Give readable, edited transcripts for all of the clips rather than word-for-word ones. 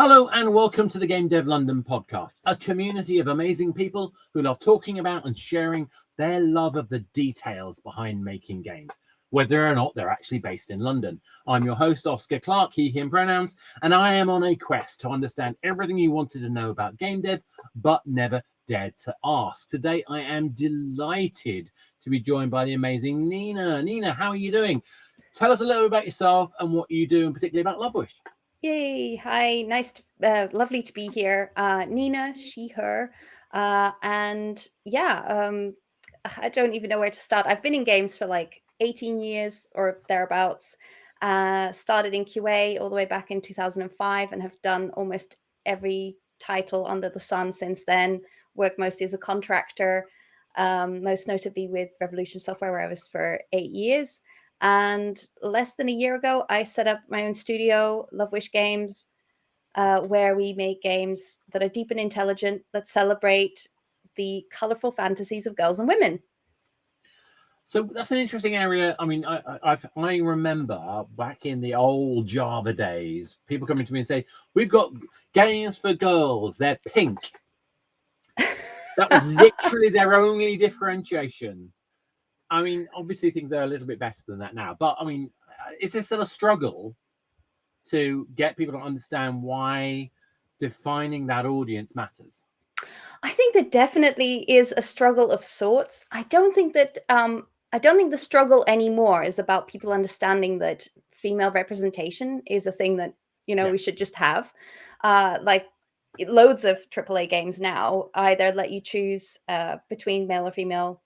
Hello and welcome to the Game Dev London podcast, a community of amazing people who love talking about and sharing their love of the details behind making games, whether or not they're actually based in London. I'm your host, Oscar Clark, he, him pronouns, and I am on a quest to understand everything you wanted to know about game dev, but never dared to ask. Today, I am delighted to be joined by the amazing Nina. Nina, how are you doing? Tell us a little bit about yourself and what you do, and particularly about Lovewish. Yay! Hi, lovely to be here. Nina, she, her, and yeah, I don't even know where to start. I've been in games for like 18 years or thereabouts. Started in QA all the way back in 2005 and have done almost every title under the sun since then. Worked mostly as a contractor, most notably with Revolution Software, where I was for 8 years. And less than a year ago, I set up my own studio, Lovewish Games, where we make games that are deep and intelligent, that celebrate the colorful fantasies of girls and women. So that's an interesting area. I mean, I remember back in the old Java days, people coming to me and say, "We've got games for girls. They're pink." That was literally their only differentiation. I mean, obviously things are a little bit better than that now, but I mean, is there still a struggle to get people to understand why defining that audience matters? I think there definitely is a struggle of sorts. I don't think the struggle anymore is about people understanding that female representation is a thing that we should just have. Like loads of AAA games now either let you choose between male or female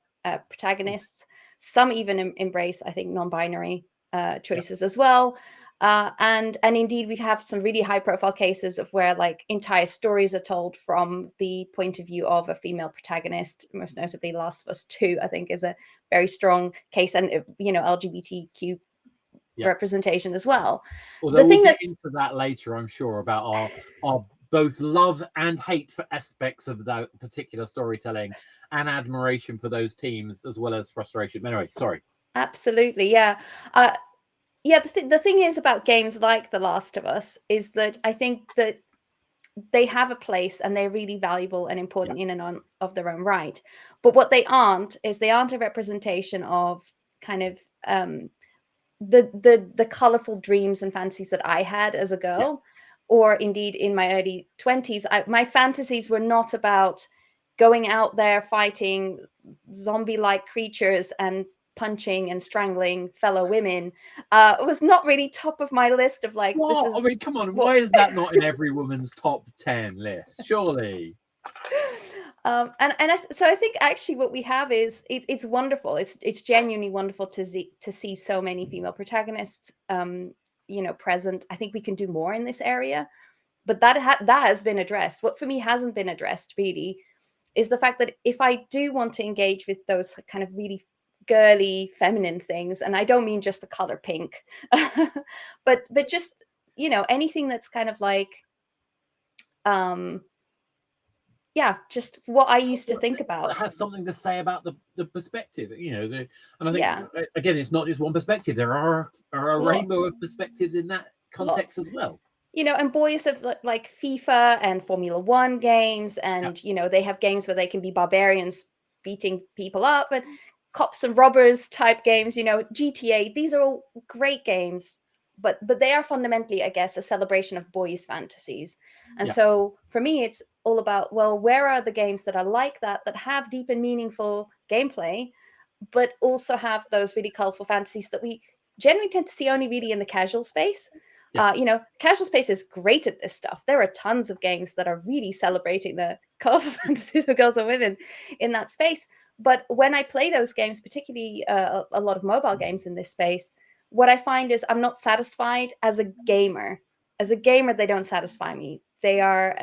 protagonists. Some even embrace, I think, non-binary choices as well. And indeed, we have some really high-profile cases of where like entire stories are told from the point of view of a female protagonist. Most notably, Last of Us 2, I think, is a very strong case, and LGBTQ representation as well. Although we'll get into that later, I'm sure, about our both love and hate for aspects of that particular storytelling and admiration for those teams, as well as frustration. Anyway, sorry. Absolutely, yeah. The thing is about games like The Last of Us is that I think that they have a place and they're really valuable and important in and of their own right. But what they aren't is they aren't a representation of kind of the colorful dreams and fantasies that I had as a girl, or indeed in my early 20s. My fantasies were not about going out there fighting zombie-like creatures and punching and strangling fellow women. It was not really top of my list of like, what? This is, I mean, come on, why is that not in every woman's top 10 list? Surely. So I think actually what we have is it's wonderful. It's genuinely wonderful to see so many female protagonists present. I think we can do more in this area, but that has been addressed. What for me hasn't been addressed really is the fact that if I do want to engage with those kind of really girly feminine things, and I don't mean just the color pink, but just anything that's kind of like just what I used to think about. It has something to say about the perspective, and I think again, it's not just one perspective. There are a rainbow of perspectives in that context as well. And boys have like FIFA and Formula One games, and they have games where they can be barbarians beating people up, and cops and robbers type games. GTA. These are all great games, but they are fundamentally, I guess, a celebration of boys' fantasies. And so for me, it's all about, well, where are the games that are like that have deep and meaningful gameplay, but also have those really colorful fantasies that we generally tend to see only really in the casual space. Casual space is great at this stuff. There are tons of games that are really celebrating the colorful fantasies of girls and women in that space. But when I play those games, particularly a lot of mobile games in this space, what I find is I'm not satisfied as a gamer. As a gamer, they don't satisfy me. They are,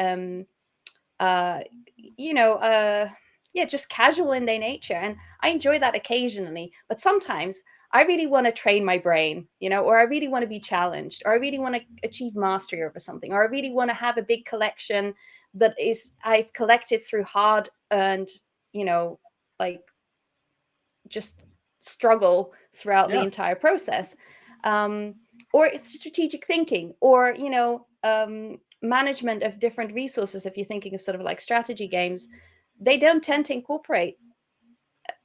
just casual in their nature. And I enjoy that occasionally. But sometimes I really want to train my brain, or I really want to be challenged, or I really want to achieve mastery over something, or I really want to have a big collection that I've collected through hard-earned, like just struggle throughout the entire process. Or it's strategic thinking, or management of different resources, if you're thinking of sort of like strategy games, they don't tend to incorporate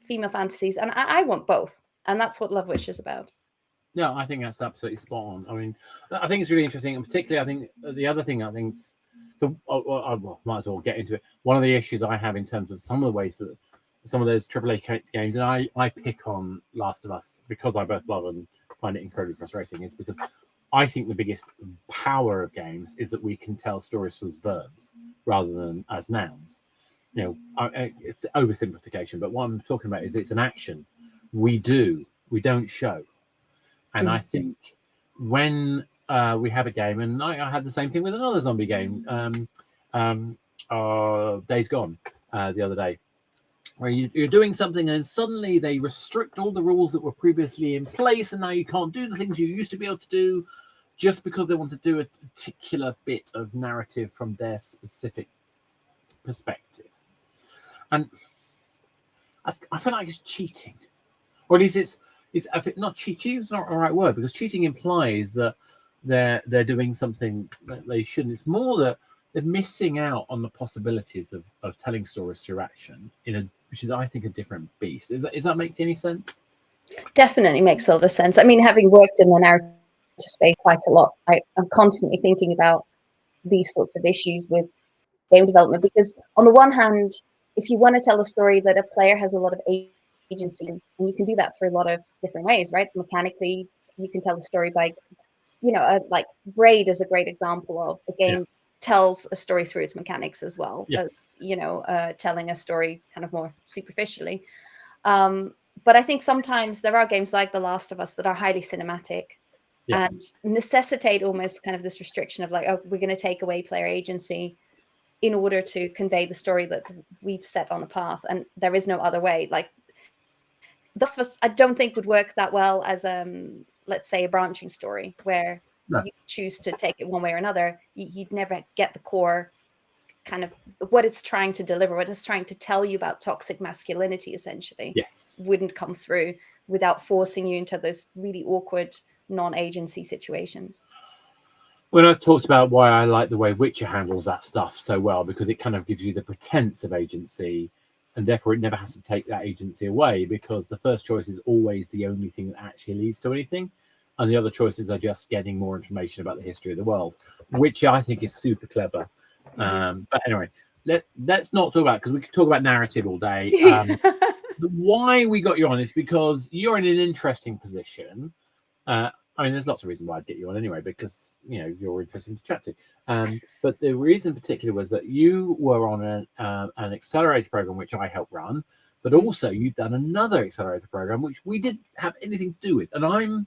female fantasies, and I want both, and that's what Lovewish is about. No, I think that's absolutely spot on. I mean, I think it's really interesting, and particularly, I think the other thing I think so. I might as well get into it. One of the issues I have in terms of some of the ways that some of those AAA games, and I pick on Last of Us because I both love and find it incredibly frustrating, is because I think the biggest power of games is that we can tell stories as verbs rather than as nouns. You know, it's oversimplification, but what I'm talking about is it's an action. We do, we don't show. And I think when we have a game, and I had the same thing with another zombie game, Days Gone, the other day, where you're doing something and suddenly they restrict all the rules that were previously in place, and now you can't do the things you used to be able to do just because they want to do a particular bit of narrative from their specific perspective. And I feel like it's cheating, or at least it's not cheating. It's not the right word, because cheating implies that they're doing something that they shouldn't. It's more that they're missing out on the possibilities of telling stories through action which is, I think, a different beast. Is that make any sense? Definitely makes a lot of sense. I mean, having worked in the narrative space quite a lot, I'm constantly thinking about these sorts of issues with game development, because on the one hand, if you want to tell a story that a player has a lot of agency, and you can do that through a lot of different ways, right? Mechanically, you can tell a story by, like Braid is a great example of a game tells a story through its mechanics as well as, telling a story kind of more superficially. But I think sometimes there are games like The Last of Us that are highly cinematic and necessitate almost kind of this restriction of like, oh, we're going to take away player agency in order to convey the story that we've set on a path, and there is no other way. Like, this I don't think would work that well as let's say a branching story where you choose to take it one way or another. You'd never get the core kind of what it's trying to deliver, what it's trying to tell you about toxic masculinity, essentially. Wouldn't come through without forcing you into those really awkward non-agency situations. When I've talked about why I like the way Witcher handles that stuff so well, because it kind of gives you the pretense of agency, and therefore it never has to take that agency away, because the first choice is always the only thing that actually leads to anything, and the other choices are just getting more information about the history of the world, which I think is super clever. But anyway, let's not talk about, because we could talk about narrative all day. Why we got you on is because you're in an interesting position. I mean, there's lots of reasons why I'd get you on anyway, because you're interesting to chat to. But the reason in particular was that you were on an accelerator program which I helped run, but also you've done another accelerator program which we didn't have anything to do with. And I'm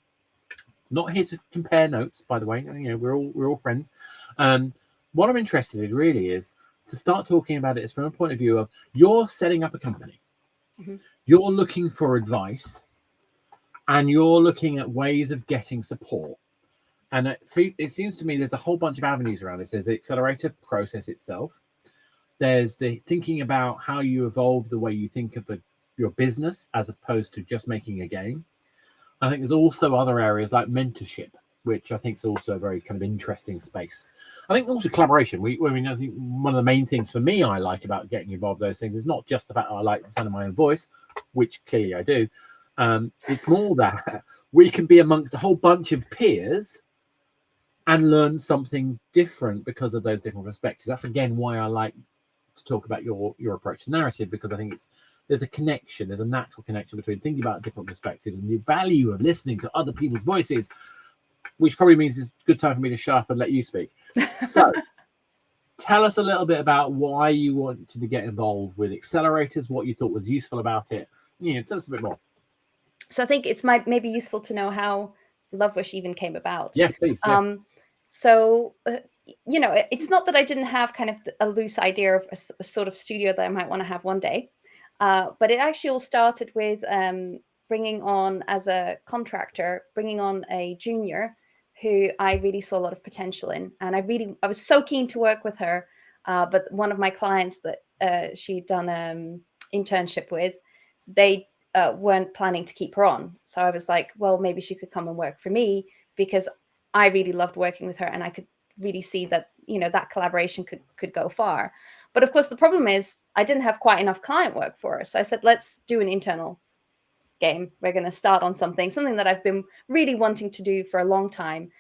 not here to compare notes, by the way. We're all friends. What I'm interested in really is to start talking about it from a point of view of you're setting up a company, you're looking for advice, and you're looking at ways of getting support. And it seems to me there's a whole bunch of avenues around this. There's the accelerator process itself. There's the thinking about how you evolve the way you think of your business as opposed to just making a game. I think there's also other areas like mentorship, which I think is also a very kind of interesting space. I think also collaboration. I think one of the main things for me I like about getting involved in those things is not just the fact that I like the sound of my own voice, which clearly I do. It's more that we can be amongst a whole bunch of peers and learn something different because of those different perspectives. That's again why I like to talk about your approach to narrative, because I think there's a natural connection between thinking about different perspectives and the value of listening to other people's voices, which probably means it's a good time for me to shut up and let you speak. So tell us a little bit about why you wanted to get involved with Accelerators, what you thought was useful about it. Tell us a bit more. So I think it's maybe useful to know how Lovewish even came about. Yeah, please. Yeah. So, it's not that I didn't have kind of a loose idea of a sort of studio that I might want to have one day, but it actually all started with bringing on, as a contractor, bringing on a junior who I really saw a lot of potential in. And I was so keen to work with her, but one of my clients that she'd done an internship with, they weren't planning to keep her on. So I was like, well, maybe she could come and work for me, because I really loved working with her, and I could really see that that collaboration could go far. But of course, the problem is I didn't have quite enough client work for it. So I said, let's do an internal game. We're going to start on something that I've been really wanting to do for a long time.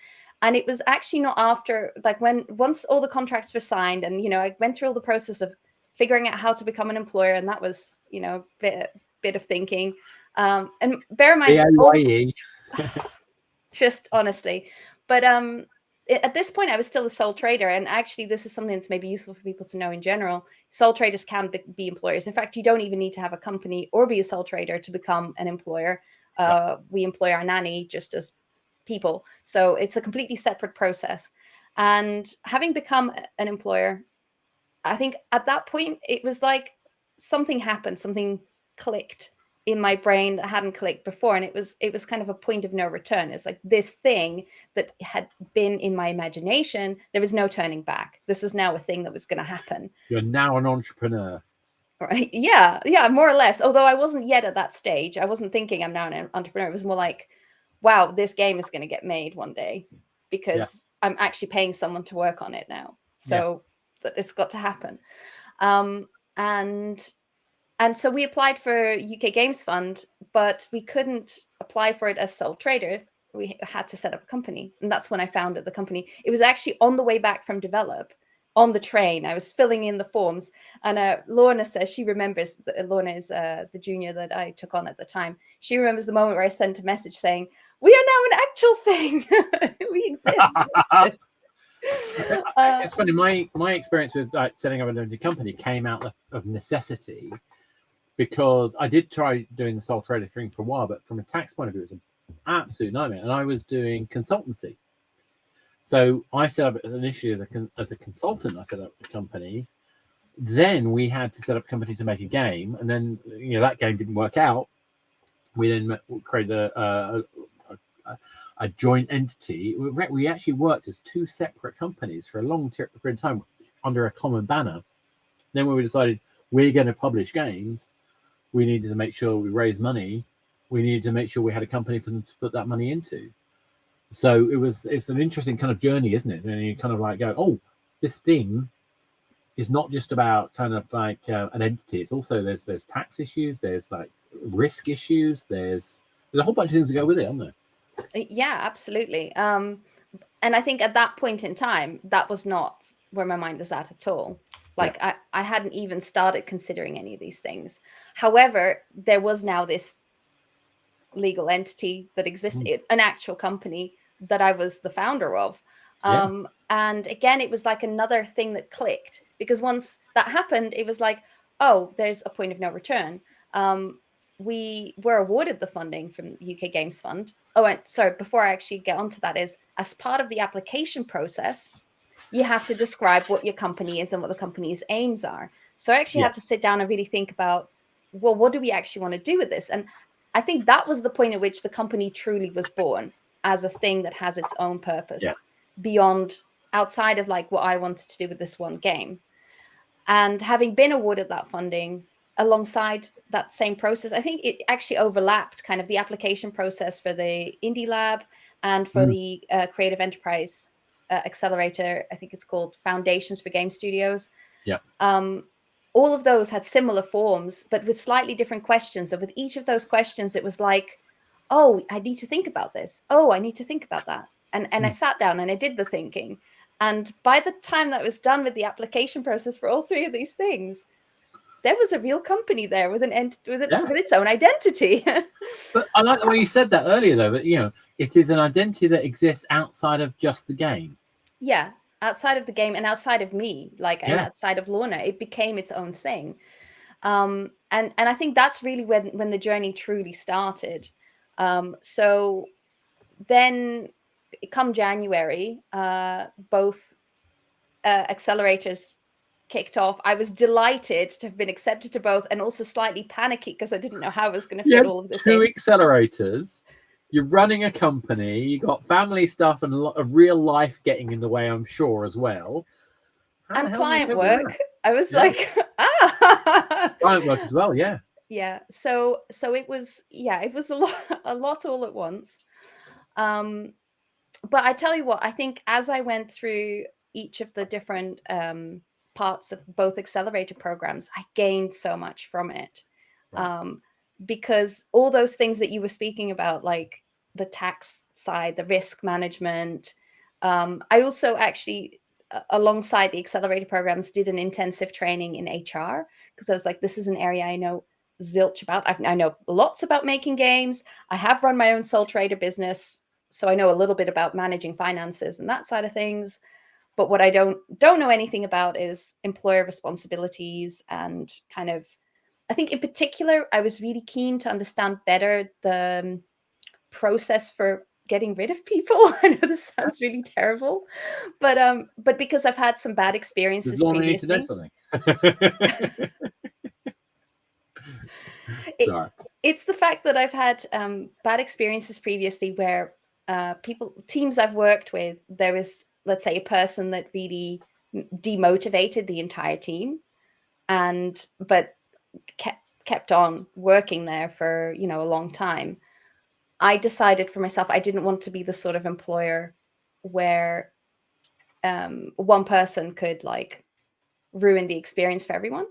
And it was actually not after, like, once all the contracts were signed and, I went through all the process of figuring out how to become an employer. And that was, a bit of thinking. And bear in mind, just honestly, but at this point I was still a sole trader, and actually this is something that's maybe useful for people to know in general. Sole traders can be employers. In fact, you don't even need to have a company or be a sole trader to become an employer. We employ our nanny just as people, so it's a completely separate process. And having become an employer, I think at that point it was like something happened, something clicked in my brain that hadn't clicked before, and it was kind of a point of no return. It's like this thing that had been in my imagination, there was no turning back. This is now a thing that was going to happen. You're now an entrepreneur, right? Yeah, more or less. Although I wasn't yet at that stage. I wasn't thinking I'm now an entrepreneur. It was more like, wow, this game is going to get made one day, because I'm actually paying someone to work on it now, so it's got to happen. And so we applied for UK Games Fund, but we couldn't apply for it as sole trader. We had to set up a company. And that's when I founded the company. It was actually on the way back from Develop, on the train. I was filling in the forms. And Lorna says she remembers, Lorna is the junior that I took on at the time. She remembers the moment where I sent a message saying, we are now an actual thing. We exist. It's funny, my experience with setting up a limited company came out of necessity, because I did try doing the sole trader thing for a while, but from a tax point of view, it was an absolute nightmare. And I was doing consultancy. So I set up initially as a consultant. I set up the company. Then we had to set up a company to make a game. And then, that game didn't work out. We then created a joint entity. We actually worked as two separate companies for a long period of time under a common banner. Then when we decided we're going to publish games, we needed to make sure we raised money. We needed to make sure we had a company for them to put that money into. So it's an interesting kind of journey, isn't it? And you kind of like go, oh, this thing is not just about kind of like an entity. It's also there's tax issues, there's like risk issues, there's a whole bunch of things that go with it, aren't there? Yeah, absolutely. And I think at that point in time, that was not where my mind was at all. Like I hadn't even started considering any of these things. However, there was now this legal entity that existed, an actual company that I was the founder of. And again, it was like another thing that clicked, because once that happened, it was like, oh, there's a point of no return. We were awarded the funding from UK Games Fund. Oh, and sorry, before I actually get onto that, is as part of the application process, you have to describe what your company is and what the company's aims are. So I actually had to sit down and really think about, well, what do we actually want to do with this? And I think that was the point at which the company truly was born as a thing that has its own purpose beyond, outside of like what I wanted to do with this one game. And having been awarded that funding alongside that same process, I think it actually overlapped kind of the application process for the Indie Lab and for the Creative Enterprise Accelerator. I think it's called Foundations for Game Studios. All of those had similar forms, but with slightly different questions. And with each of those questions, it was like, oh, I need to think about this. Oh, I need to think about that. And I sat down and I did the thinking. And by the time that was done with the application process for all three of these things, there was a real company there with with its own identity. But I like the way you said that earlier, though. But it is an identity that exists outside of just the game. Yeah, outside of the game and outside of me, and outside of Lorna, it became its own thing. And I think that's really when the journey truly started. So then, come January, both accelerators kicked off. I was delighted to have been accepted to both, and also slightly panicky because I didn't know how I was going to fit all of this two in. Accelerators. You're running a company. You got family stuff and a real life getting in the way, I'm sure, as well. And client work. I was like, client work as well. Yeah. Yeah. So it was a lot all at once. But I tell you what, I think as I went through each of the different parts of both accelerator programs, I gained so much from it. Right. Because all those things that you were speaking about, like the tax side, the risk management, I also actually, alongside the accelerator programs, did an intensive training in HR, because I was like, this is an area I know zilch about. I know lots about making games. I have run my own sole trader business, so I know a little bit about managing finances and that side of things. But what I don't know anything about is employer responsibilities, and kind of, I think in particular, I was really keen to understand better the process for getting rid of people. I know this sounds really terrible, but because I've had some bad Does experiences Lorna need to know previously. something? Sorry. It's the fact that I've had bad experiences previously where teams I've worked with, there is, let's say, a person that really demotivated the entire team, but kept on working there for, you know, a long time. I decided for myself, I didn't want to be the sort of employer where one person could like ruin the experience for everyone,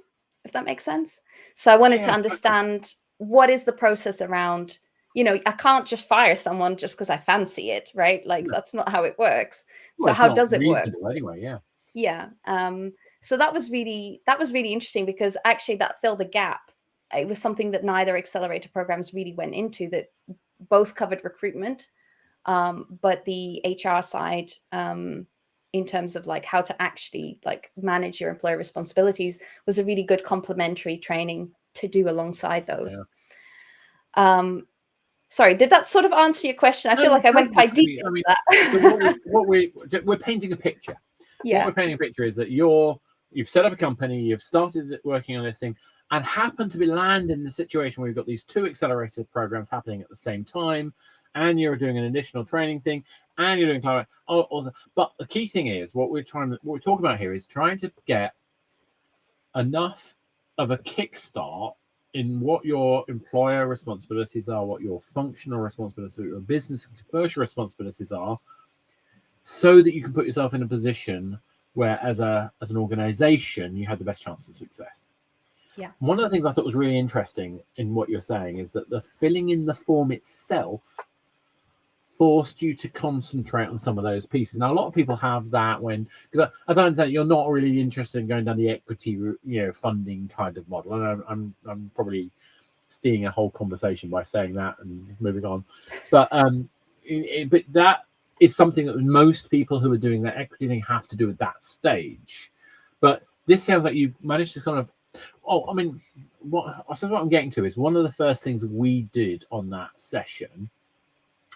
if that makes sense. So I wanted to understand what is the process around, you know, I can't just fire someone just because I fancy it, right? Like that's not how it works. Well, So it's how not does it work? reasonable anyway, yeah. Yeah. So that was really interesting, because actually that filled a gap. It was something that neither accelerator programs really went into, that both covered recruitment, but the HR side, in terms of like how to actually like manage your employer responsibilities, was a really good complementary training to do alongside those. Yeah. Sorry, did that sort of answer your question? I feel like I went quite deep into that. So we're painting a picture. Yeah. What we're painting a picture is that you've set up a company, you've started working on this thing, and happen to be landed in the situation where you've got these two accelerator programs happening at the same time, and you're doing an additional training thing, and you're doing climate. But the key thing is what we're talking about here is trying to get enough of a kickstart in what your employer responsibilities are, what your functional responsibilities, your business and commercial responsibilities are, so that you can put yourself in a position where, as an organization, you have the best chance of success. Yeah. One of the things I thought was really interesting in what you're saying is that the filling in the form itself forced you to concentrate on some of those pieces. Now, a lot of people have that because as I understand, you're not really interested in going down the equity, funding kind of model. And I'm probably steering a whole conversation by saying that and moving on. But but that is something that most people who are doing that equity thing have to do at that stage. But this sounds like you've managed to kind of, what I'm getting to is one of the first things we did on that session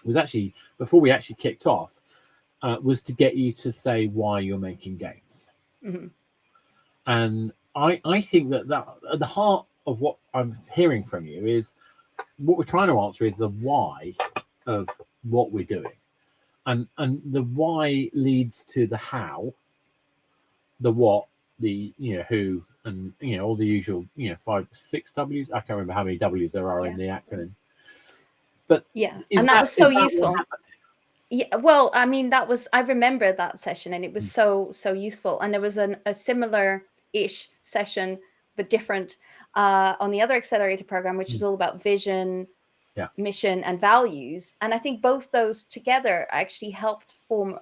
was actually, before we actually kicked off, was to get you to say why you're making games. Mm-hmm. And I think that at the heart of what I'm hearing from you is what we're trying to answer is the why of what we're doing. And the why leads to the how, the what, the who, and all the usual 5, 6 W's. I can't remember how many W's there are in the acronym. But and that was so useful. Yeah, well, I mean, I remember that session, and it was so useful. And there was a similar-ish session, but different, on the other accelerator program, which is all about vision, mission, and values. And I think both those together actually helped form,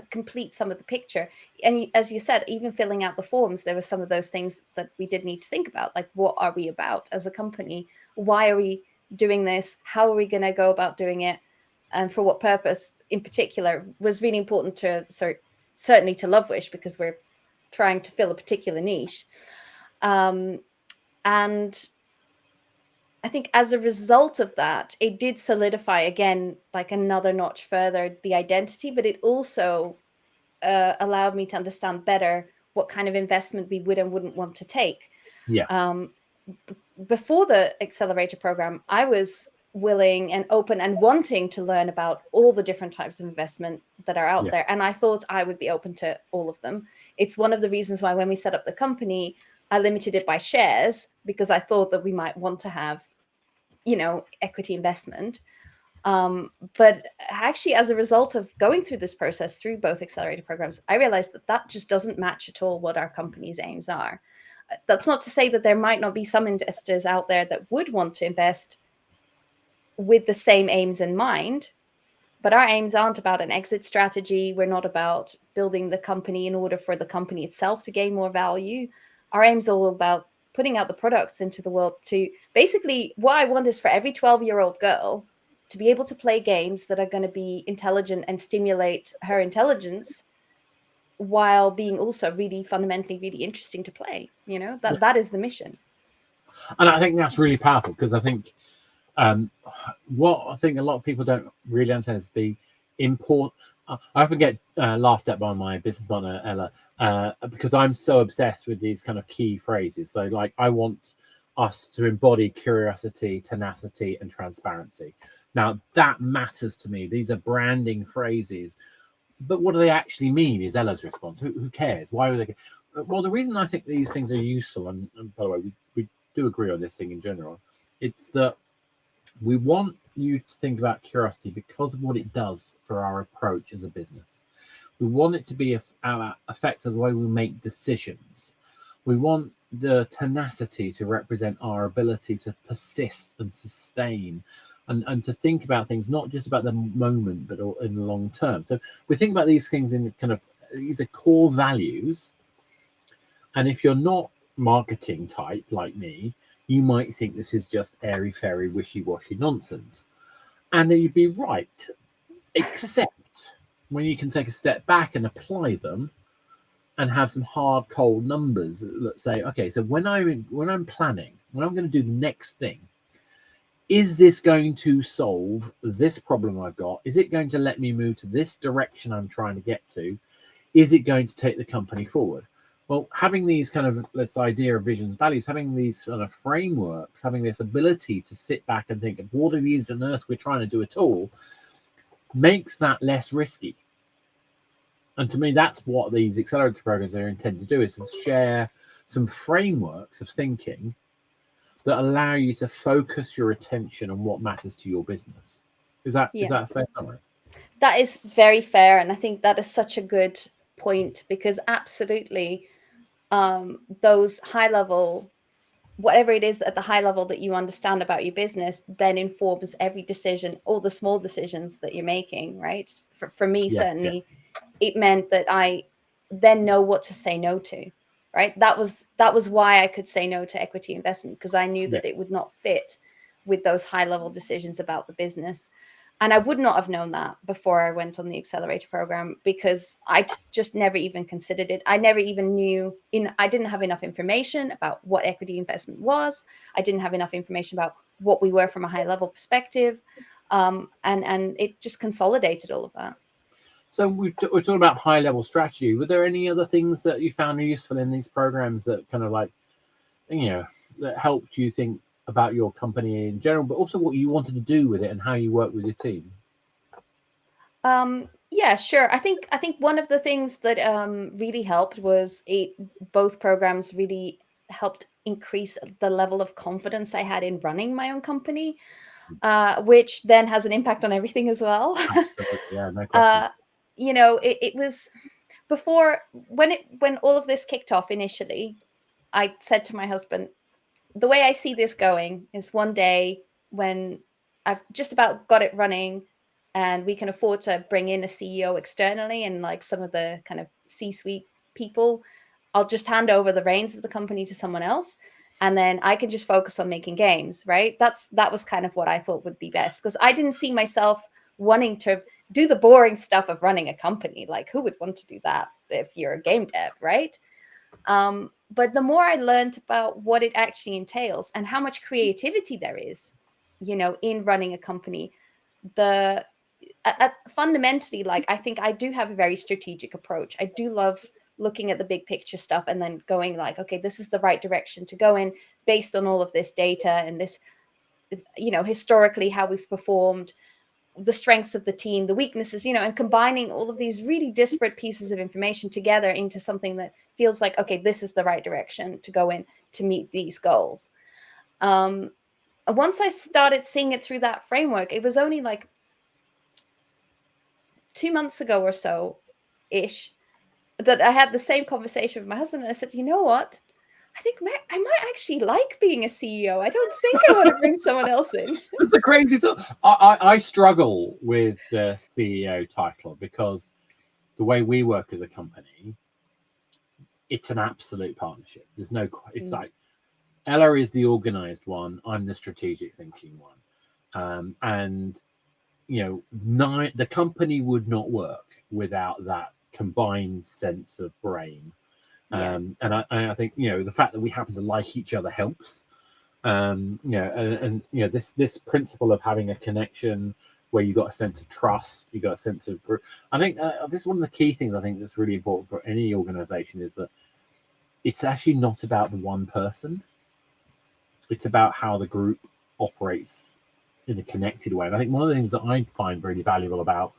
complete some of the picture. And as you said, even filling out the forms, there were some of those things that we did need to think about, like, what are we about as a company? Why are we doing this? How are we going to go about doing it? And for what purpose in particular was really important to certainly to Lovewish, because we're trying to fill a particular niche. And I think as a result of that, it did solidify again, like another notch further, the identity, but it also allowed me to understand better what kind of investment we would and wouldn't want to take. Before the accelerator program, I was willing and open and wanting to learn about all the different types of investment that are out there. And I thought I would be open to all of them. It's one of the reasons why when we set up the company, I limited it by shares, because I thought that we might want to have, equity investment. But actually, as a result of going through this process through both accelerator programs, I realized that just doesn't match at all what our company's aims are. That's not to say that there might not be some investors out there that would want to invest with the same aims in mind, but our aims aren't about an exit strategy. We're not about building the company in order for the company itself to gain more value. Our aims are all about putting out the products into the world to basically, what I want is for every 12-year-old girl to be able to play games that are going to be intelligent and stimulate her intelligence while being also really fundamentally really interesting to play. That is the mission. And I think that's really powerful, because I think what I think a lot of people don't really understand is the import. I often get laughed at by my business partner Ella, because I'm so obsessed with these kind of key phrases. So, like, I want us to embody curiosity, tenacity, and transparency. Now, that matters to me. These are branding phrases, but what do they actually mean? Is Ella's response. Who cares? Why would they? Well, the reason I think these things are useful, and by the way, we do agree on this thing in general, it's that we want you to think about curiosity because of what it does for our approach as a business. We want it to be affect the way we make decisions. We want the tenacity to represent our ability to persist and sustain, and to think about things not just about the moment, but in the long term. So we think about these things in kind of, these are core values. And if you're not marketing type like me, you might think this is just airy-fairy, wishy-washy nonsense. And you'd be right, except when you can take a step back and apply them and have some hard, cold numbers that say, okay, so when I'm planning, when I'm going to do the next thing, is this going to solve this problem I've got? Is it going to let me move to this direction I'm trying to get to? Is it going to take the company forward? Well, having these kind of, let's idea of visions, values, having these kind of frameworks, having this ability to sit back and think of what it is on earth we're trying to do at all, makes that less risky. And to me, that's what these accelerator programs are intended to do, is to share some frameworks of thinking that allow you to focus your attention on what matters to your business. Is that a fair summary? That is very fair. And I think that is such a good point, because absolutely, those high level, whatever it is at the high level that you understand about your business, then informs every decision, all the small decisions that you're making, right? For me, certainly, it meant that I then know what to say no to, right? That was why I could say no to equity investment, because I knew that it would not fit with those high level decisions about the business. And I would not have known that before I went on the accelerator program, because I just never even considered it. I never even knew, I didn't have enough information about what equity investment was. I didn't have enough information about what we were from a high level perspective. And it just consolidated all of that. So we're talking about high level strategy. Were there any other things that you found useful in these programs that kind of like, that helped you think about your company in general, but also what you wanted to do with it and how you work with your team? Yeah, sure. I think one of the things that really helped was both programs really helped increase the level of confidence I had in running my own company, which then has an impact on everything as well. Absolutely, yeah, no question. It was before, when all of this kicked off initially, I said to my husband, the way I see this going is one day when I've just about got it running and we can afford to bring in a CEO externally and like some of the kind of C-suite people, I'll just hand over the reins of the company to someone else. And then I can just focus on making games, right? That was kind of what I thought would be best, because I didn't see myself wanting to do the boring stuff of running a company. Like, who would want to do that if you're a game dev, right? But the more I learned about what it actually entails and how much creativity there is, in running a company, fundamentally, like, I think I do have a very strategic approach. I do love looking at the big picture stuff and then going like, okay, this is the right direction to go in based on all of this data and this, historically how we've performed, the strengths of the team, the weaknesses, and combining all of these really disparate pieces of information together into something that feels like, okay, this is the right direction to go in to meet these goals. once I started seeing it through that framework, it was only like 2 months ago or so ish that I had the same conversation with my husband, and I said, you know what? I think I might actually like being a CEO. I don't think I want to bring someone else in. It's a crazy thought. I struggle with the CEO title because the way we work as a company, it's an absolute partnership. There's no, it's like Ella is the organized one, I'm the strategic thinking one. And, you know, the company would not work without that combined sense of brain. And I think, you know, the fact that we happen to like each other helps. You know, and you know, this principle of having a connection where you got a sense of trust, you got a sense of group. I think this is one of the key things I think that's really important for any organization, is that it's actually not about the one person. It's about how the group operates in a connected way. And I think one of the things that I find really valuable about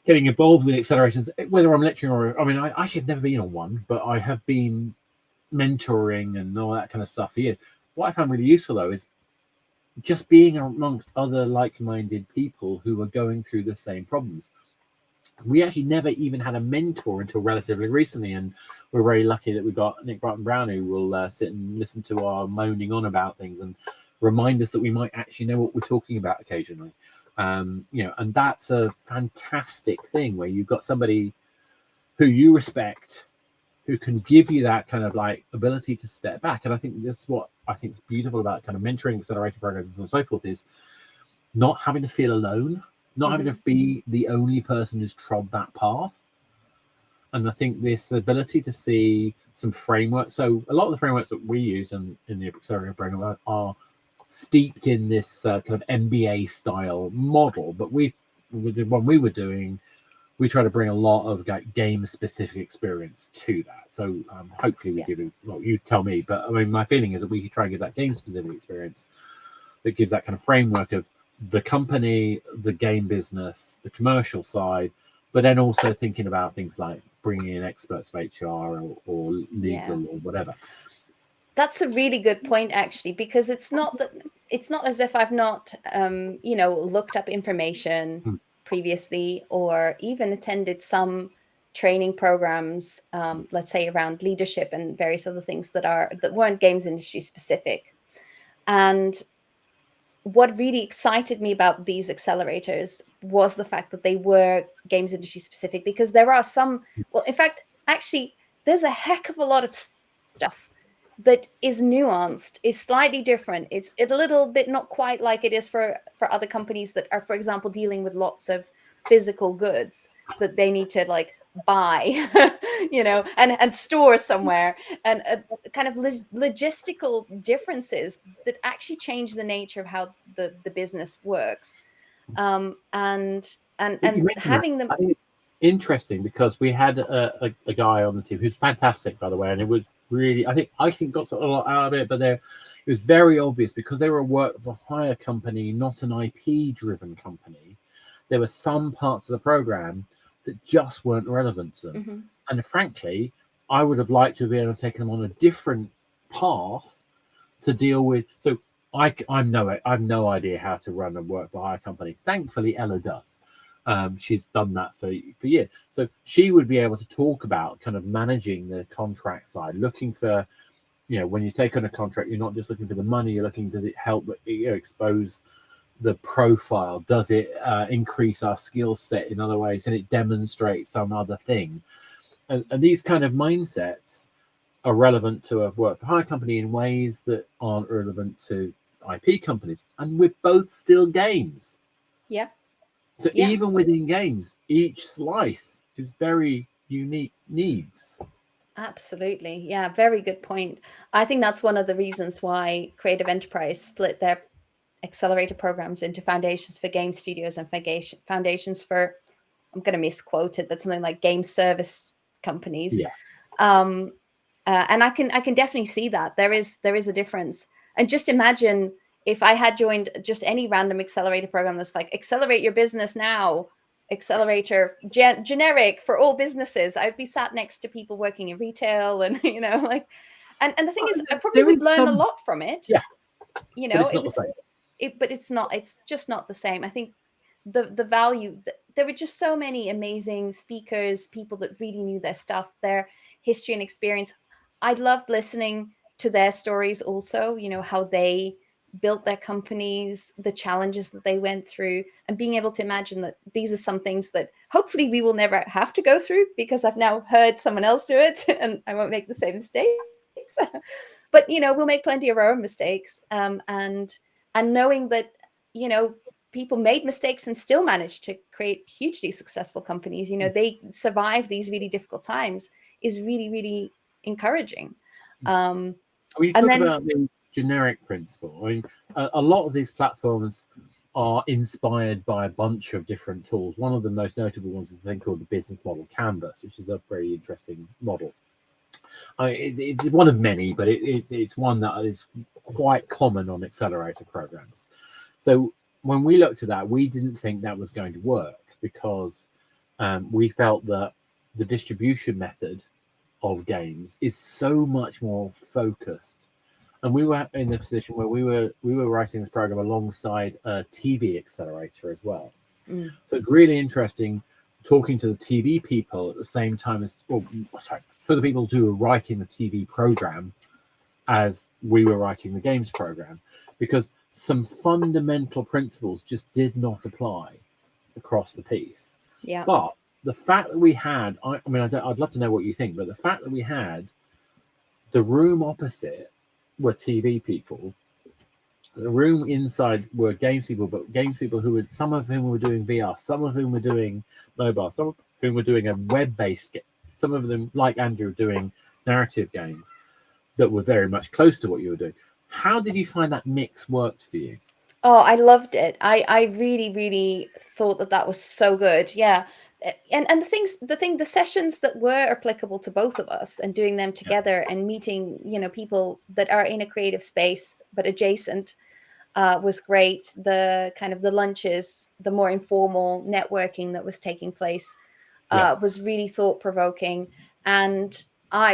getting involved with accelerators, whether I'm lecturing or, I mean, I actually have never been on one, but I have been mentoring and all that kind of stuff for years. What I found really useful, though, is just being amongst other like-minded people who are going through the same problems. We actually never even had a mentor until relatively recently, and we're very lucky that we've got Nick Broughton-Brown, who will sit and listen to our moaning on about things and remind us that we might actually know what we're talking about occasionally. You know, and that's a fantastic thing where you've got somebody who you respect, who can give you that kind of like ability to step back. And I think that's what I think is beautiful about kind of mentoring, accelerator programs and so forth, is not having to feel alone, not having to be the only person who's trod that path. And I think this ability to see some framework. So a lot of the frameworks that we use in the accelerator program are steeped in this kind of MBA style model. But with the one we were doing, we try to bring a lot of game specific experience to that. So hopefully we give you, well, you tell me, but I mean, my feeling is that we could try and give that game specific experience that gives that kind of framework of the company, the game business, the commercial side, but then also thinking about things like bringing in experts of HR or legal or whatever. That's a really good point, actually, because it's not as if I've not, you know, looked up information previously or even attended some training programs, let's say around leadership and various other things that weren't games industry specific. And what really excited me about these accelerators was the fact that they were games industry specific, because there are some, well, in fact, actually, there's a heck of a lot of stuff that is nuanced, is slightly different. It's a little bit not quite like it is for other companies that are, for example, dealing with lots of physical goods that they need to like buy, you know, and store somewhere, and kind of logistical differences that actually change the nature of how the business works. And having them. I think it's interesting because we had a guy on the team who's fantastic, by the way, and it was really, I think got a lot out of it, but it was very obvious because they were a work for hire company, not an IP driven company. There were some parts of the program that just weren't relevant to them, and frankly, I would have liked to have been able to take them on a different path to deal with. So I've no idea how to run a work for hire company. Thankfully, Ella does. She's done that for years. So she would be able to talk about kind of managing the contract side, looking for, you know, when you take on a contract, you're not just looking for the money, you're looking, does it help, you know, expose the profile? Does it increase our skill set in other ways? Can it demonstrate some other thing? And these kind of mindsets are relevant to a work for hire company in ways that aren't relevant to IP companies. And we're both still games. Yeah. So even within games, each slice is very unique needs. Absolutely. Yeah, very good point. I think that's one of the reasons why Creative Enterprise split their accelerator programs into foundations for game studios and foundations for, I'm going to misquote it, but something like game service companies. Yeah. And I can definitely see that there is a difference. And just imagine if I had joined just any random accelerator program that's like accelerate your business now, accelerator generic for all businesses, I'd be sat next to people working in retail and, you know, like, and the thing is, I probably would learn a lot from it. Yeah. you But know, it's not the same. but it's just not the same. I think the value, there were just so many amazing speakers, people that really knew their stuff, their history and experience. I loved listening to their stories also, you know, how they built their companies, the challenges that they went through, and being able to imagine that these are some things that hopefully we will never have to go through, because I've now heard someone else do it and I won't make the same mistakes. But, you know, we'll make plenty of our own mistakes. And knowing that, you know, people made mistakes and still managed to create hugely successful companies, you know, they survive these really difficult times, is really, really encouraging. When you And talk then about the generic principle, I mean, a lot of these platforms are inspired by a bunch of different tools. One of the most notable ones is a thing called the business model canvas, which is a very interesting model. It's one of many, but it's one that is quite common on accelerator programs. So when we looked at that, we didn't think that was going to work, because we felt that the distribution method of games is so much more focused. And we were in the position where we were writing this program alongside a TV accelerator as well. So it's really interesting talking to the TV people at the same time as, for the people who were writing the TV program as we were writing the games program, because some fundamental principles just did not apply across the piece. Yeah. But the fact that we had, I mean, I'd love to know what you think, but the fact that we had the room opposite were TV people, the room inside were games people, but games people who were, some of whom were doing VR, some of whom were doing mobile, some of whom were doing a web-based game, some of them, like Andrew, doing narrative games that were very much close to what you were doing. How did you find that mix worked for you? Oh, I loved it. I really, really thought that was so good. Yeah. And the sessions that were applicable to both of us, and doing them together and meeting, you know, people that are in a creative space but adjacent, was great. The kind of the lunches, the more informal networking that was taking place, was really thought-provoking. And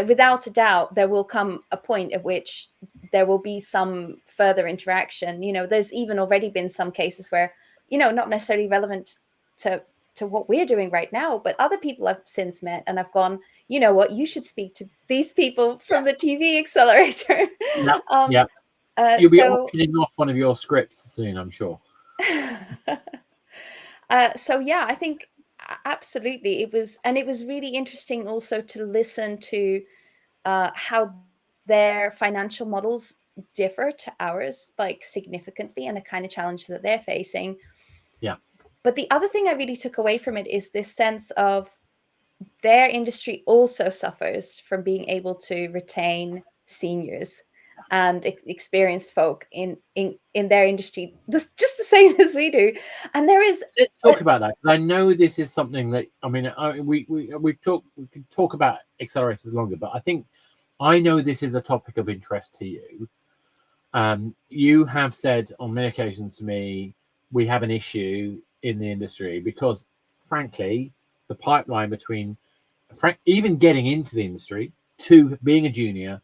without a doubt, there will come a point at which there will be some further interaction. You know, there's even already been some cases where, you know, not necessarily relevant to what we're doing right now, but other people I've since met and I've gone, you know what, you should speak to these people from the TV accelerator. You'll be So auctioning off one of your scripts soon, I'm sure. So yeah, I think absolutely it was really interesting also to listen to how their financial models differ to ours, like significantly, and the kind of challenge that they're facing. Yeah. But the other thing I really took away from it is this sense of their industry also suffers from being able to retain seniors and experienced folk in their industry, just the same as we do. And there is, let's talk about that, because I know this is something that, I mean, we can talk about accelerators longer, but I know this is a topic of interest to you. You have said on many occasions to me, we have an issue in the industry because, frankly, the pipeline between even getting into the industry to being a junior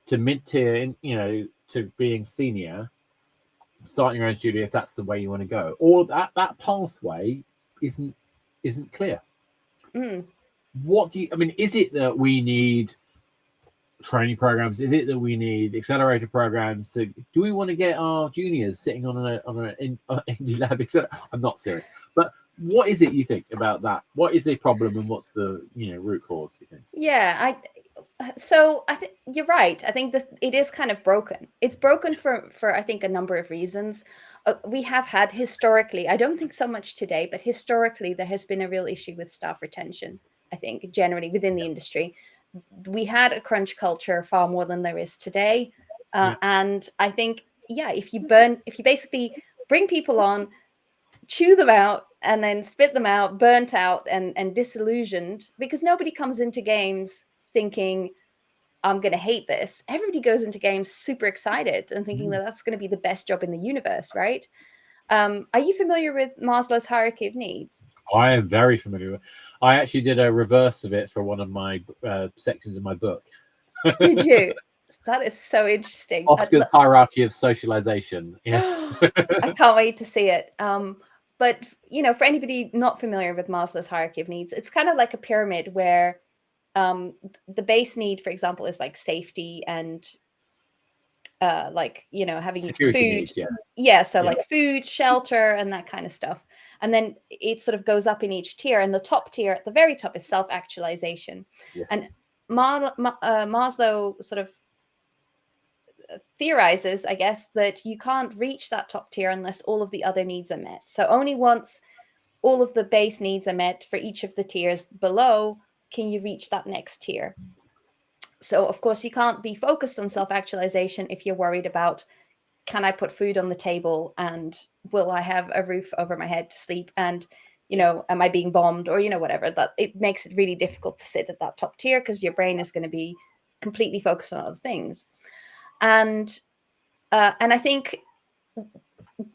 to mid-tier, you know, to being senior, starting your own studio, if that's the way you want to go, all of that pathway isn't clear. What do you, I mean, is it that we need training programs? Is it that we need accelerator programs? Do we want to get our juniors sitting on an indie lab, etc.? I'm not serious, but what is it you think about that? What is the problem, and what's the, you know, root cause, you think? Yeah, so I think you're right. I think that it is kind of broken. It's broken for I think a number of reasons. We have had historically, I don't think so much today, but historically there has been a real issue with staff retention. I think generally within the industry, we had a crunch culture far more than there is today. And I think, yeah, if you basically bring people on, chew them out, and then spit them out, burnt out and disillusioned, because nobody comes into games thinking, I'm going to hate this. Everybody goes into games super excited and thinking that that's going to be the best job in the universe, right? Are you familiar with Maslow's hierarchy of needs? I am very familiar with it. I actually did a reverse of it for one of my sections of my book. Did you? That is so interesting. Oscar's hierarchy of socialization. Yeah. I can't wait to see it. But for anybody not familiar with Maslow's hierarchy of needs, it's kind of like a pyramid where the base need, for example, is like safety and having Security food. needs, yeah. Yeah, so like food, shelter, and that kind of stuff. And then it sort of goes up in each tier, and the top tier at the very top is self-actualization. Yes. And Maslow sort of theorizes, I guess, that you can't reach that top tier unless all of the other needs are met. So only once all of the base needs are met for each of the tiers below can you reach that next tier. So of course you can't be focused on self-actualization if you're worried about, can I put food on the table, and will I have a roof over my head to sleep, and am I being bombed, or whatever. That it makes it really difficult to sit at that top tier because your brain is going to be completely focused on other things. And I think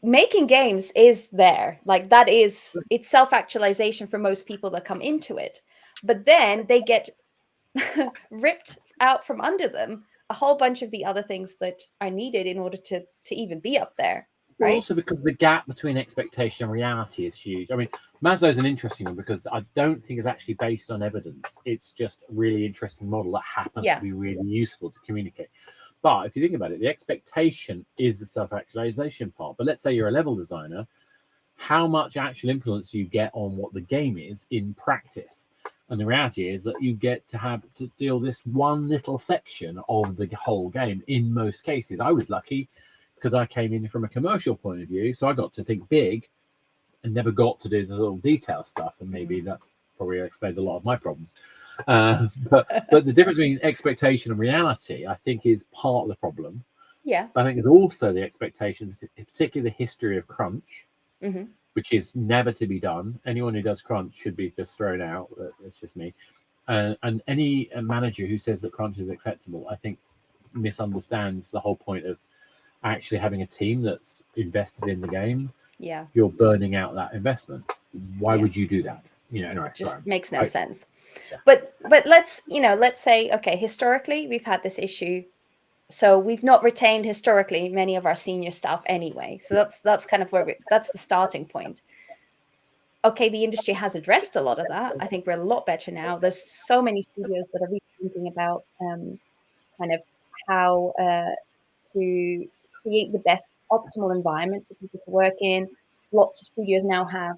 making games is there, like that is, it's self-actualization for most people that come into it, but then they get ripped out from under them a whole bunch of the other things that are needed in order to even be up there, right? Well, also because the gap between expectation and reality is huge. I mean, Maslow's an interesting one because I don't think it's actually based on evidence. It's just a really interesting model that happens to be really useful to communicate. But if you think about it, the expectation is the self-actualization part. But let's say you're a level designer, how much actual influence do you get on what the game is in practice? And the reality is that you get to have to deal this one little section of the whole game in most cases. I was lucky because I came in from a commercial point of view, so I got to think big and never got to do the little detail stuff. And maybe that's probably explained a lot of my problems. But the difference between expectation and reality, I think, is part of the problem. Yeah. But I think it's also the expectation, particularly the history of crunch, which is never to be done. Anyone who does crunch should be just thrown out. That's just me. And any manager who says that crunch is acceptable, I think, misunderstands the whole point of actually having a team that's invested in the game. Yeah. You're burning out that investment. Why would you do that? Anyway, it just sorry. makes no sense. Yeah. But let's say, okay, historically we've had this issue, so we've not retained historically many of our senior staff anyway. So that's kind of where that's the starting point. Okay, the industry has addressed a lot of that. I think we're a lot better now. There's so many studios that are really thinking about kind of how to create the best optimal environment for people to work in. Lots of studios now have,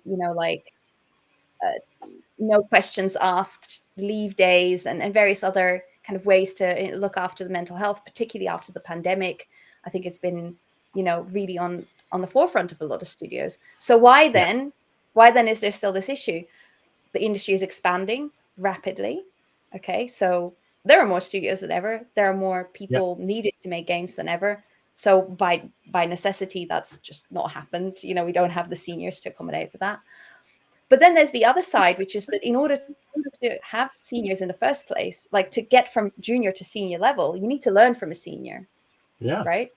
no questions asked leave days and various other kind of ways to look after the mental health, particularly after the pandemic. I think it's been, really on the forefront of a lot of studios. So why then is there still this issue? The industry is expanding rapidly. Okay, so there are more studios than ever. There are more people needed to make games than ever. So by necessity, that's just not happened. We don't have the seniors to accommodate for that. But then there's the other side, which is that in order to have seniors in the first place, like to get from junior to senior level, you need to learn from a senior. Yeah. Right.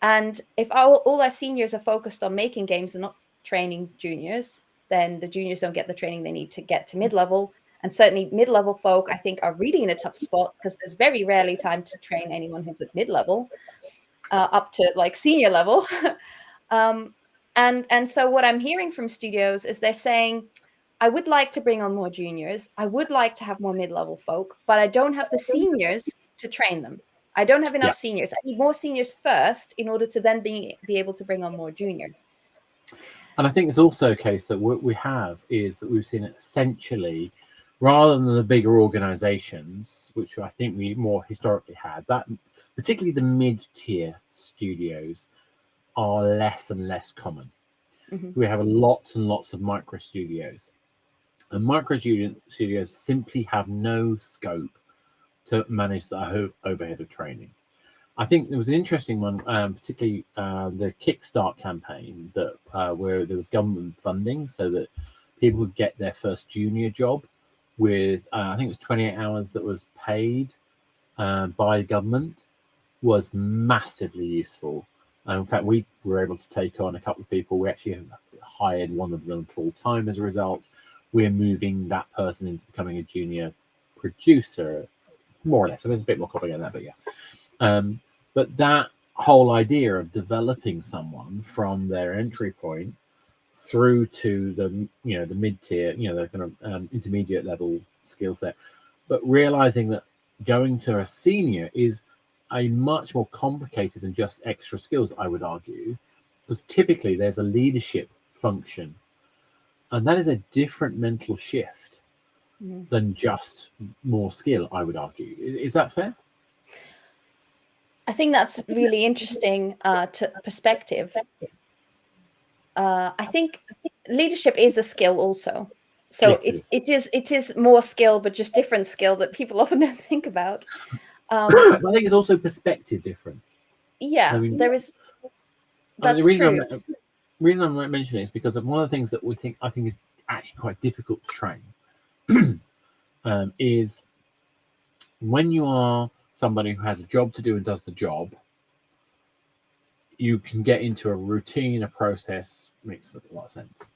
And if all our seniors are focused on making games and not training juniors, then the juniors don't get the training they need to get to mid-level. And certainly mid-level folk, I think, are really in a tough spot because there's very rarely time to train anyone who's at mid-level up to like senior level. And so what I'm hearing from studios is they're saying, I would like to bring on more juniors. I would like to have more mid-level folk, but I don't have the seniors to train them. I don't have enough seniors. I need more seniors first in order to then be able to bring on more juniors. And I think it's also a case that what we have is that we've seen it essentially, rather than the bigger organizations, which I think we more historically had, that particularly the mid-tier studios are less and less common. We have lots and lots of micro studios. And micro studios simply have no scope to manage the overhead of training. I think there was an interesting one, particularly the Kickstart campaign, that where there was government funding so that people would get their first junior job with, I think it was 28 hours that was paid by the government, was massively useful. In fact, we were able to take on a couple of people. We actually hired one of them full-time as a result. We're moving that person into becoming a junior producer, more or less. I mean, it's a bit more complicated than that, but yeah. But that whole idea of developing someone from their entry point through to the the mid tier, the kind of intermediate level skill set, but realizing that going to a senior is a much more complicated than just extra skills, I would argue, because typically there's a leadership function, and that is a different mental shift than just more skill, I would argue. Is that fair? I think that's really interesting to perspective. I think leadership is a skill also. So Yes, it is more skill, but just different skill that people often don't think about. I think it's also perspective difference. Yeah, I mean, there is. That's the reason true. reason I'm mentioning it is because of one of the things that I think is actually quite difficult to train is when you are somebody who has a job to do and does the job, you can get into a routine, a process, makes a lot of sense.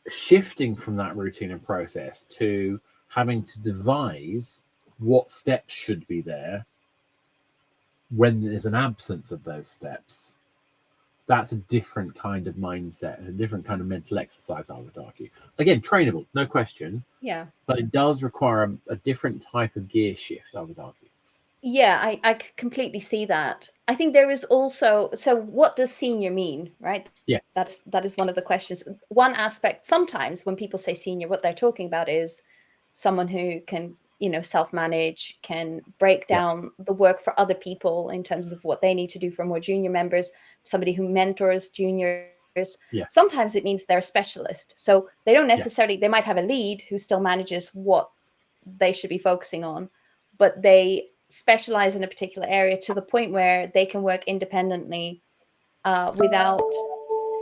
Shifting from that routine and process to having to devise what steps should be there when there's an absence of those steps, that's a different kind of mindset and a different kind of mental exercise, I would argue. Again, trainable, no question. Yeah. But it does require a different type of gear shift, I would argue. Yeah, I completely see that. I think there is also, so what does senior mean, right? Yes. That is one of the questions. One aspect, sometimes when people say senior, what they're talking about is someone who can, self-manage, can break down the work for other people in terms of what they need to do for more junior members, somebody who mentors juniors. Yes. Sometimes it means they're a specialist. So they don't necessarily, they might have a lead who still manages what they should be focusing on, but they specialize in a particular area to the point where they can work independently without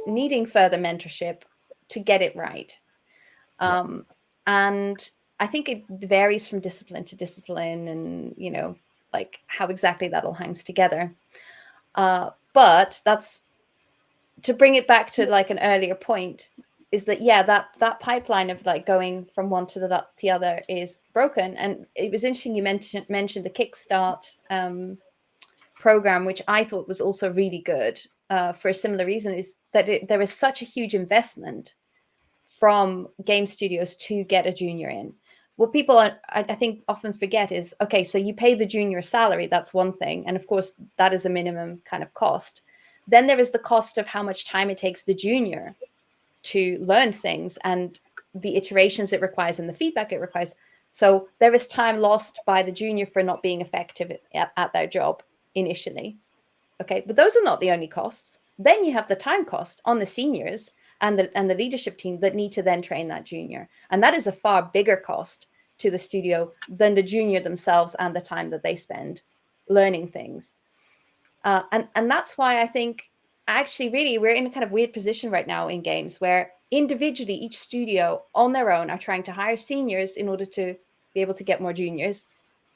needing further mentorship to get it right. And I think it varies from discipline to discipline, and like how exactly that all hangs together. But that's to bring it back to like an earlier point, is that that pipeline of like going from one to the other is broken. And it was interesting you mentioned the Kickstart program, which I thought was also really good for a similar reason, is that there is such a huge investment from game studios to get a junior in. What people I think often forget is, okay, so you pay the junior salary, that's one thing, and of course that is a minimum kind of cost. Then there is the cost of how much time it takes the junior to learn things and the iterations it requires and the feedback it requires. So there is time lost by the junior for not being effective at their job initially. Okay, but those are not the only costs. Then you have the time cost on the seniors and the leadership team that need to then train that junior. And that is a far bigger cost to the studio than the junior themselves and the time that they spend learning things. And that's why I think actually really we're in a kind of weird position right now in games where individually each studio on their own are trying to hire seniors in order to be able to get more juniors.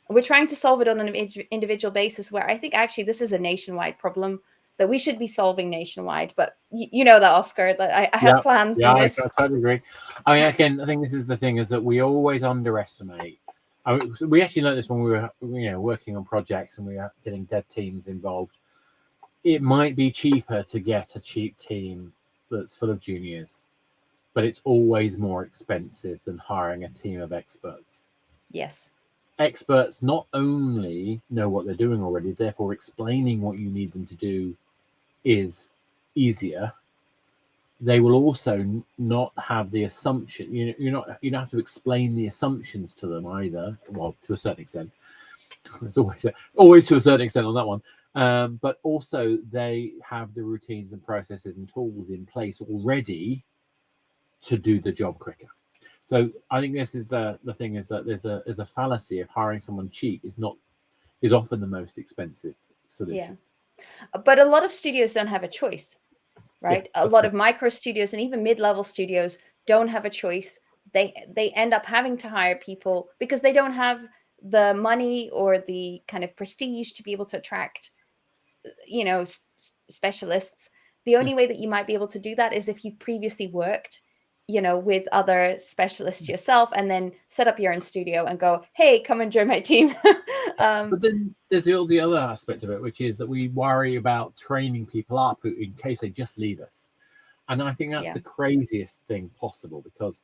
We're trying to solve it on an individual basis, where I think actually this is a nationwide problem that we should be solving nationwide. But you know that, Oscar, that I have plans in this. I totally agree. I mean, again, I think this is the thing, is that we always underestimate. I mean, we actually learned this when we were working on projects and we were getting dev teams involved. It might be cheaper to get a cheap team that's full of juniors, but it's always more expensive than hiring a team of experts. Yes. Experts not only know what they're doing already, therefore explaining what you need them to do is easier. They will also not have the assumption. You don't have to explain the assumptions to them either. Well, to a certain extent, it's always to a certain extent on that one. But also they have the routines and processes and tools in place already to do the job quicker. So I think this is the thing, is that there's a fallacy of hiring someone cheap is often the most expensive solution. Yeah, but a lot of studios don't have a choice, right? Yeah, a lot of micro studios and even mid-level studios don't have a choice. They end up having to hire people because they don't have the money or the kind of prestige to be able to attract specialists. The only way that you might be able to do that is if you've previously worked with other specialists yourself, and then set up your own studio and go, hey, come and join my team. But then there's the other aspect of it, which is that we worry about training people up in case they just leave us. And I think that's the craziest thing possible, because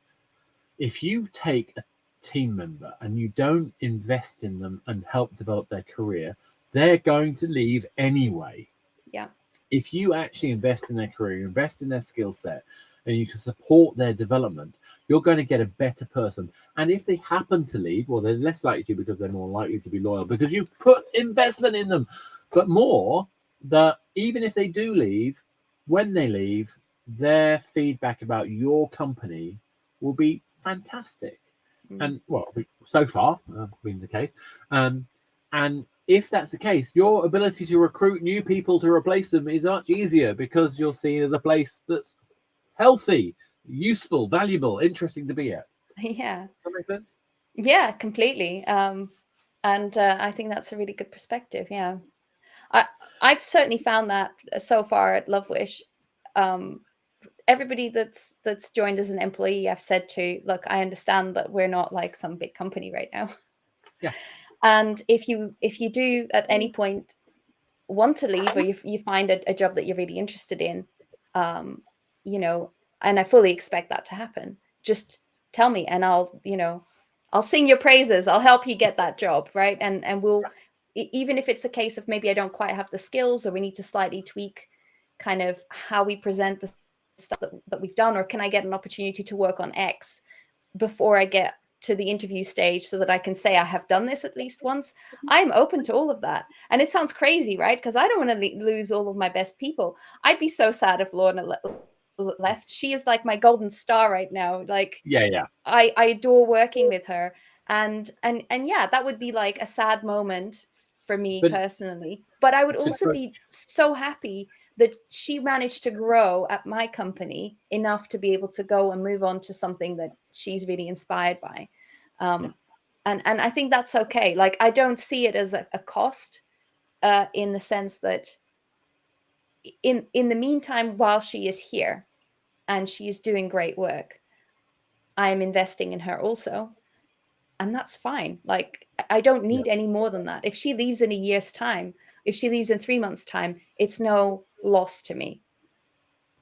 if you take a team member and you don't invest in them and help develop their career, they're going to leave anyway. Yeah. If you actually invest in their career, invest in their skill set, and you can support their development, you're going to get a better person. And if they happen to leave, well, they're less likely to, because they're more likely to be loyal because you put investment in them. But more, that even if they do leave, when they leave, their feedback about your company will be fantastic. And well, so far been the case. And if that's the case, your ability to recruit new people to replace them is much easier, because you're seen as a place that's healthy, useful, valuable, interesting to be at. Yeah. Does that make sense? Yeah, completely. And I think that's a really good perspective. Yeah. I've certainly found that so far at Lovewish. Everybody that's joined as an employee, I've said to, look, I understand that we're not like some big company right now. Yeah. And if you do at any point want to leave, or you find a job that you're really interested in, and I fully expect that to happen, just tell me, and I'll sing your praises. I'll help you get that job, right? And we'll, even if it's a case of maybe I don't quite have the skills, or we need to slightly tweak kind of how we present the stuff that we've done, or can I get an opportunity to work on X before I get to the interview stage, so that I can say I have done this at least once. I'm open to all of that. And it sounds crazy, right? Because I don't want to lose all of my best people. I'd be so sad if Lorna left. She is like my golden star right now. Like, I adore working with her. And yeah, that would be like a sad moment for me personally. But I would also be so happy that she managed to grow at my company enough to be able to go and move on to something that she's really inspired by. And I think that's okay. Like, I don't see it as a cost, in the sense that in the meantime, while she is here and she is doing great work, I am investing in her also. And that's fine. Like, I don't need any more than that. If she leaves in a year's time, if she leaves in 3 months' time, it's no loss to me.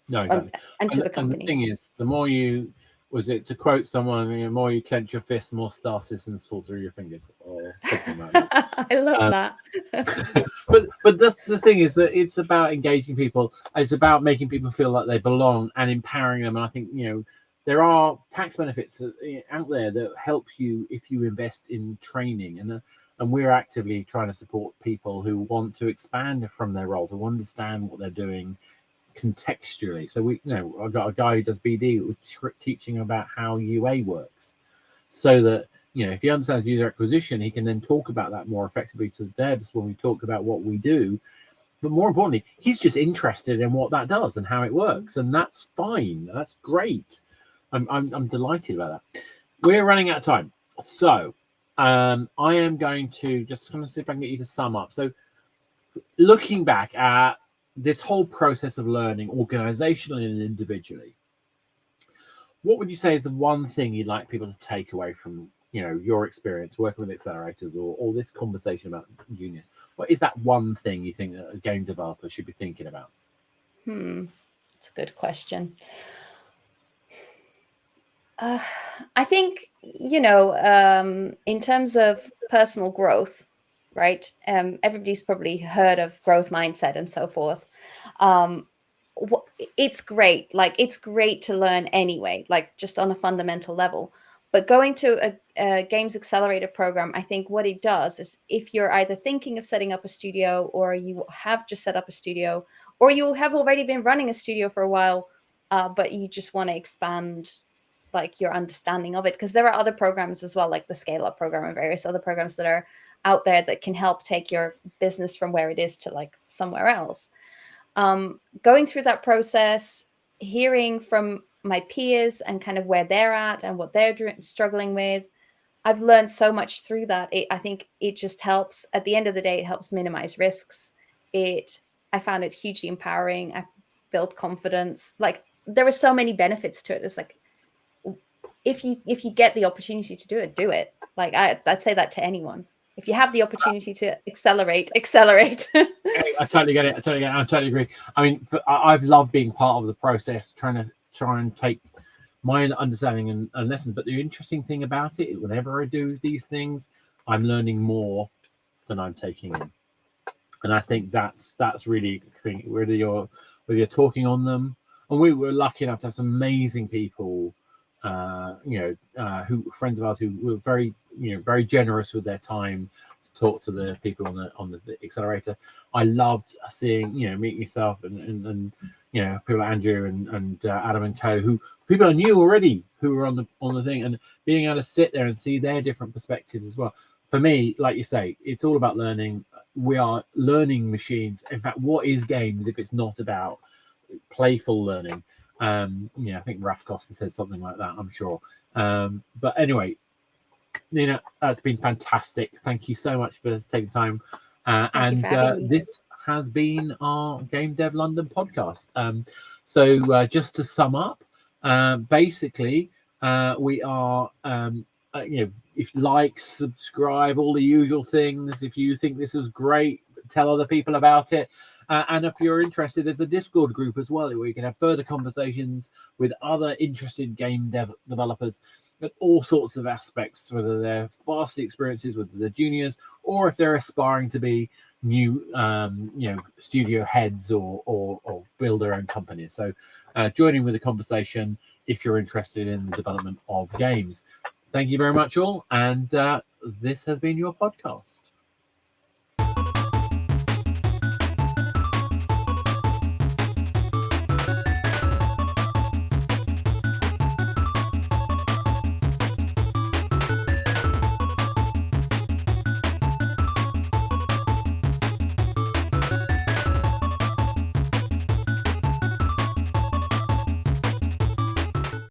No, exactly. And to the company. And the thing is, the more you, was it to quote someone, the more you clench your fists, the more star systems fall through your fingers, or something like that. I love that. but that's the thing, is that it's about engaging people. It's about making people feel like they belong and empowering them. And I think, there are tax benefits out there that help you if you invest in training, and we're actively trying to support people who want to expand from their role, to understand what they're doing contextually. So I've got a guy who does BD teaching about how UA works, so that if he understands user acquisition, he can then talk about that more effectively to the devs when we talk about what we do. But more importantly, he's just interested in what that does and how it works, and that's fine. That's great. I'm delighted about that. We're running out of time, so I am going to just kind of see if I can get you to sum up. So, looking back at this whole process of learning, organizationally and individually, what would you say is the one thing you'd like people to take away from your experience working with accelerators, or this conversation about juniors? What is that one thing you think that a game developer should be thinking about? That's a good question. I think, in terms of personal growth, right? Everybody's probably heard of growth mindset and so forth. It's great. Like, it's great to learn anyway, like just on a fundamental level. But going to a games accelerator program, I think what it does is, if you're either thinking of setting up a studio, or you have just set up a studio, or you have already been running a studio for a while, but you just want to expand like your understanding of it, because there are other programs as well, like the Scale Up program and various other programs that are out there that can help take your business from where it is to like somewhere else. Going through that process, hearing from my peers and kind of where they're at and what they're struggling with, I've learned so much through that. I think it just helps. At the end of the day, it helps minimize risks. I found it hugely empowering. I've built confidence. Like, there were so many benefits to it. It's like, if you get the opportunity to do it. Like I'd say that to anyone. If you have the opportunity to accelerate. I totally get it. I totally agree. I mean, I've loved being part of the process, trying and take my understanding and lessons. But the interesting thing about it, whenever I do these things, I'm learning more than I'm taking in, and I think that's really the thing. Whether you're talking on them, and we were lucky enough to have some amazing people, who friends of ours who were very generous with their time to talk to the people on the accelerator. I loved seeing meeting yourself and people like Andrew and Adam and co, who people I knew already who were on the thing, and being able to sit there and see their different perspectives as well. For me, like you say, it's all about learning. We are learning machines. In fact, what is games if it's not about playful learning? I think Raf Costa said something like that, I'm sure. But anyway, Nina, it's been fantastic. Thank you so much for taking time. This has been our Game Dev London podcast. So just to sum up, basically, we are, if you like, subscribe, all the usual things. If you think this is great, tell other people about it. And if you're interested, there's a Discord group as well where you can have further conversations with other interested game developers at all sorts of aspects, whether they're vastly experiences, whether they're juniors, or if they're aspiring to be new, studio heads or build their own companies. So join in with the conversation if you're interested in the development of games. Thank you very much all. And this has been your podcast.